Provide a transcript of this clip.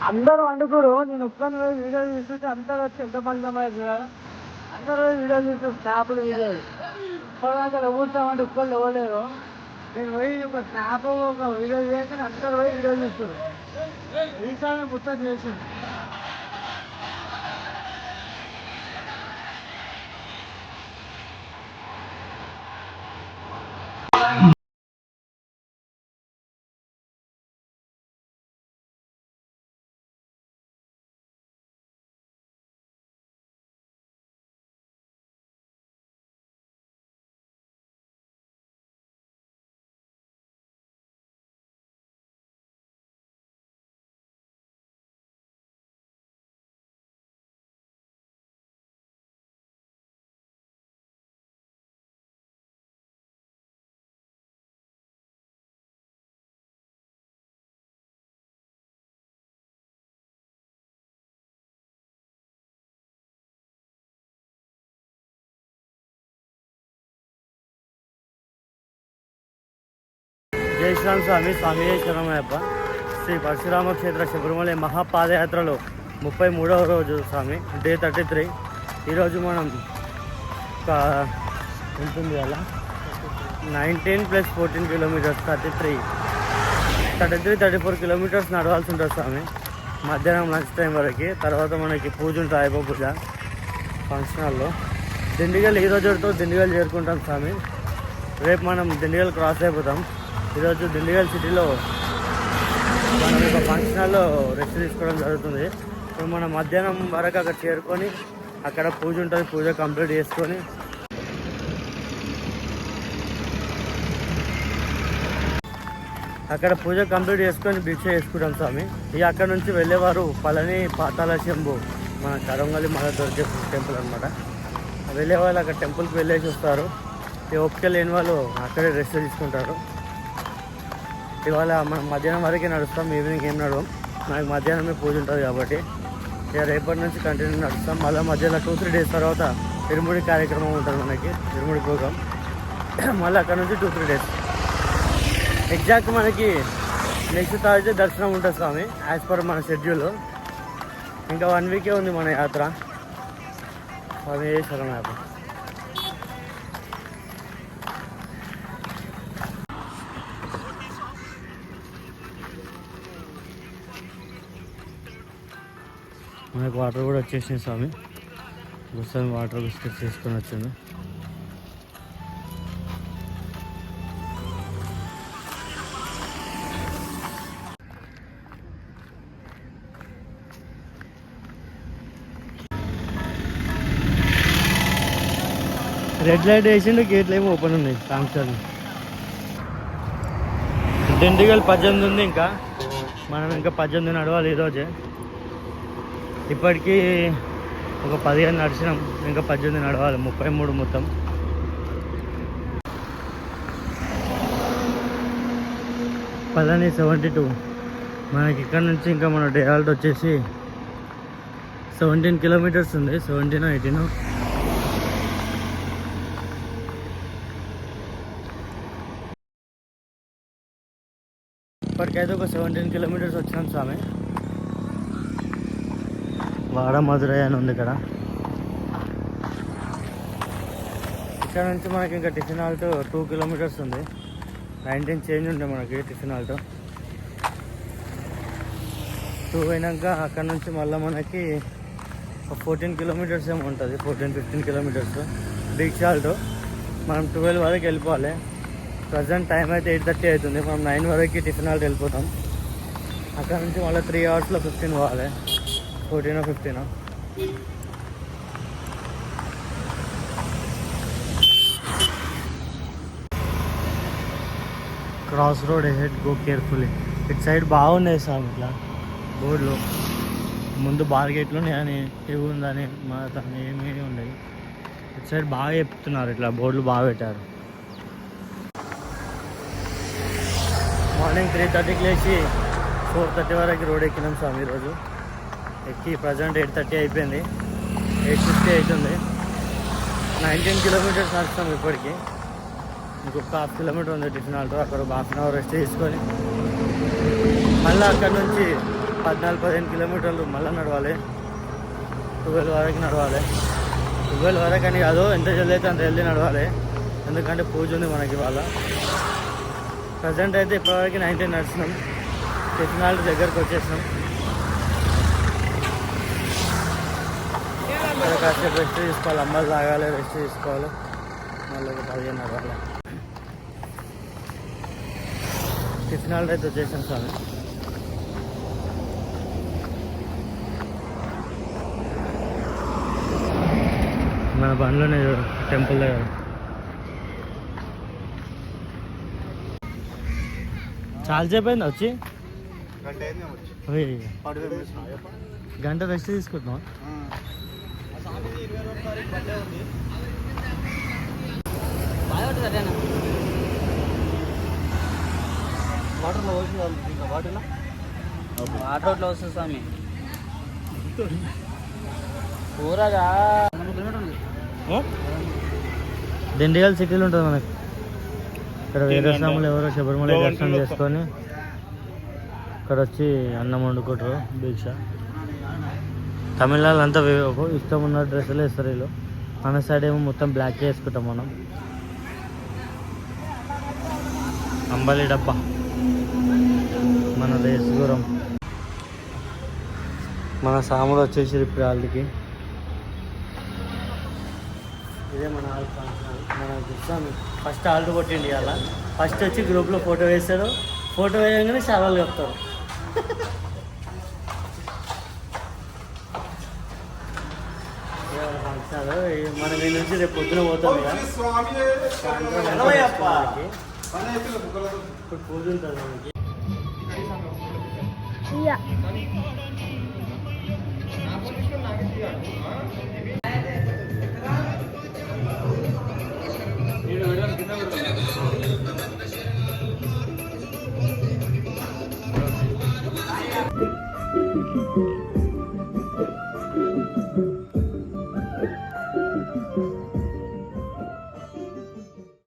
అందరూ వండుకోరు. నేను ఒక్కని వీడియో తీసుకుంటే అందరూ వచ్చి ఎంత మంది అందరూ వీడియో చూస్తారు. స్నాప్లు వీడియోలు ఇప్పటిదాకా కూర్చోమంటే ఒక్కళ్ళు ఇవ్వలేరు. నేను పోయి ఒక స్నాప్ ఒక వీడియో చేయగానే అందరూ పోయి వీడియో చూస్తారు. ఈసారి మొత్తం చేసింది. జై శ్రీరామ్ స్వామి. స్వామి జై శరణమయ్యప్ప. శ్రీ పరశురామ క్షేత్ర శబరిమల మహాపాదయాత్రలో 33వ రోజు స్వామి, డే 33. ఈరోజు మనం ఉంటుంది అలా 19 + 14 కిలోమీటర్స్ 34 కిలోమీటర్స్ నడవాల్సి ఉంటుంది స్వామి. మధ్యాహ్నం లంచ్ టైం వరకు. తర్వాత మనకి పూజ ఉంటుంది, అయిపో పూజ ఫంక్షన్ హాల్లో. దిండిగల్ ఈరోజుతో దిండిగల్ చేరుకుంటాం స్వామి. రేపు మనం దిండిగల్ క్రాస్ అయిపోతాం. ఈరోజు దిండిగల్ సిటీలో మనం ఒక ఫంక్షన్ హాల్లో రెస్ట్ తీసుకోవడం జరుగుతుంది. ఇప్పుడు మనం మధ్యాహ్నం వరకు అక్కడ చేరుకొని అక్కడ పూజ ఉంటుంది, పూజ కంప్లీట్ చేసుకొని భిక్ష చేసుకుంటాం స్వామి. ఇక అక్కడ నుంచి వెళ్ళేవారు పళని పాతాళ శంభు, మన కరంగలి మన దొరికే టెంపుల్ అనమాట. వెళ్ళే వాళ్ళు అక్కడ టెంపుల్కి వెళ్ళేసి వస్తారు. ఈ ఓపిక లేని వాళ్ళు అక్కడే రెస్ట్ తీసుకుంటారు. ఇవాళ మనం మధ్యాహ్నం వరకే నడుస్తాం, ఈవినింగ్ ఏం నడవం. మనకి మధ్యాహ్నమే పూజ ఉంటుంది కాబట్టి ఇక రేపటి నుంచి కంటిన్యూ నడుస్తాం. మళ్ళీ మధ్యలో 2-3 డేస్ తర్వాత ఇరుముడి కార్యక్రమం ఉంటుంది మనకి, ఇరుముడి ప్రోగ్రామ్. మళ్ళీ అక్కడ నుంచి 2-3 డేస్ ఎగ్జాక్ట్ మనకి నెక్స్ట్ థర్స్డే దర్శనం ఉంటుంది స్వామి, యాజ్ పర్ మన షెడ్యూల్. ఇంకా 1 వీకే ఉంది మన యాత్ర. స్వామి శరణమయ్యప్ప. మనకు వాటర్ కూడా వచ్చేసింది స్వామి. గుస్సామి వాటర్ బిస్కెట్స్ తీసుకొని వచ్చింది. రెడ్ లైట్ వేసిండు, గేట్లు ఏమో ఓపెన్ ఉన్నాయి సాంక్షన్. దిండిగల్ 18 ఉంది. ఇంకా మనం ఇంకా 18 నడవాలి ఈరోజే. ఇప్పటికీ ఒక 15 నడిచినాం, ఇంకా 18 నడవాలి, 33 మొత్తం. పళని 72. మనకి ఇక్కడ నుంచి ఇంకా మన డే హాల్ట్ వచ్చేసి 17 కిలోమీటర్స్ ఉంది. 17 18. ఇప్పటికైతే ఒక 17 కిలోమీటర్స్ వచ్చినాం స్వామి. వాడ మధురై అని ఉంది ఇక్కడ. ఇక్కడ నుంచి మనకి ఇంకా టిఫిన్ హాల్ట్ 2 కిలోమీటర్స్ ఉంది. 19 చేంజ్ ఉండే మనకి టిఫిన్ హాల్ట్. 2 అయినాక అక్కడ నుంచి మళ్ళీ మనకి 14 కిలోమీటర్స్ ఏమో ఉంటుంది, 14-15 కిలోమీటర్స్ బిగ్ హాల్ట్. మనం 12 వరకు వెళ్ళిపోవాలి. ప్రజెంట్ టైం అయితే 8:30 అవుతుంది. మనం 9 వరకు టిఫిన్ హాల్ట్ వెళ్ళిపోతాం. అక్కడ నుంచి మళ్ళీ 3 అవర్స్లో 15 పోవాలి, 14 or 15. Cross road head, go carefully. ఇటు సైడ్ బాగున్నాయి సార్ ఇట్లా బోర్డులు. ముందు బార్గేట్లు అని ఇవి ఉందని మా తను ఏమీ ఉండేది. ఇటు సైడ్ బాగా చెప్తున్నారు, ఇట్లా బోర్డులు బాగా పెట్టారు. మార్నింగ్ 3:30కి లేచి 4:30 వరకు రోడ్ ఎక్కినాం స్వామి. ఈరోజు ఎక్కి ప్రజెంట్ 8:30 అయిపోయింది, 8:50 అవుతుంది. 19 కిలోమీటర్స్ నడుస్తాం ఇప్పటికి. ఇంకొక 1/2 కిలోమీటర్ ఉంది టిఫిన్ హాల్ట్. అక్కడ ఒక 1/2 అవర్ రెస్ట్ తీసుకొని మళ్ళీ అక్కడ నుంచి 14-15 కిలోమీటర్లు మళ్ళీ నడవాలి. 12 వరకు నడవాలి. 12 వరకు అని కాదు, ఎంత జల్దీ అయితే అంత జల్దీ నడవాలి. ఎందుకంటే పూజ ఉంది మనకి ఇవాళ. ప్రజెంట్ అయితే ఇప్పటివరకు 19 నడిచినాం. టిఫినాలు దగ్గరకు వచ్చేసినాం. కాసేపు రెస్ట్ తీసుకోవాలి, అమ్మాయిలు తాగాలి, రెస్ట్ తీసుకోవాలి. మళ్ళీ 15 నడవాలి. టిఫినాలు అయితే వచ్చేసాం స్వామి. మన బండ్లోనే టెంపుల్ దగ్గర చాలా సేపు అయింది వచ్చి. గంట రెస్ట్ తీసుకుంటున్నాం. వాటర్లో వాటర్ వస్తుంది స్వామి. ఊరగా దిండిగల్ సిటీలో ఉంటుంది మనకి. ఇక్కడ వీరస్వాములు ఎవరో శబరిమల దర్శనం చేసుకొని ఇక్కడ వచ్చి అన్నం వండుకుంటారు దీక్ష. తమిళనాడు అంతా ఇష్టం ఉన్న డ్రెస్సులు వేస్తారు వీళ్ళు. మన సైడ్ ఏమో మొత్తం బ్లాక్ వేసుకుంటాం మనం. అంబలి డబ్బా మన రేసుగురం. మన సాముడు వచ్చేసి ఇప్పుడు వాళ్ళకి ఇదే మన హాల్ ఫంక్షన్. మన చూస్తాను ఫస్ట్ ఆల్ట్ కొట్టిండి అలా. ఫస్ట్ వచ్చి గ్రూప్లో ఫోటో వేస్తాడు. ఫోటో వేయగానే శావాలు చెప్తారు. ఫంక్షన్ మనం ఈ నుంచి రేపు పొద్దున పోతాం. ఇప్పుడు పూజ ఉంటుంది మనకి.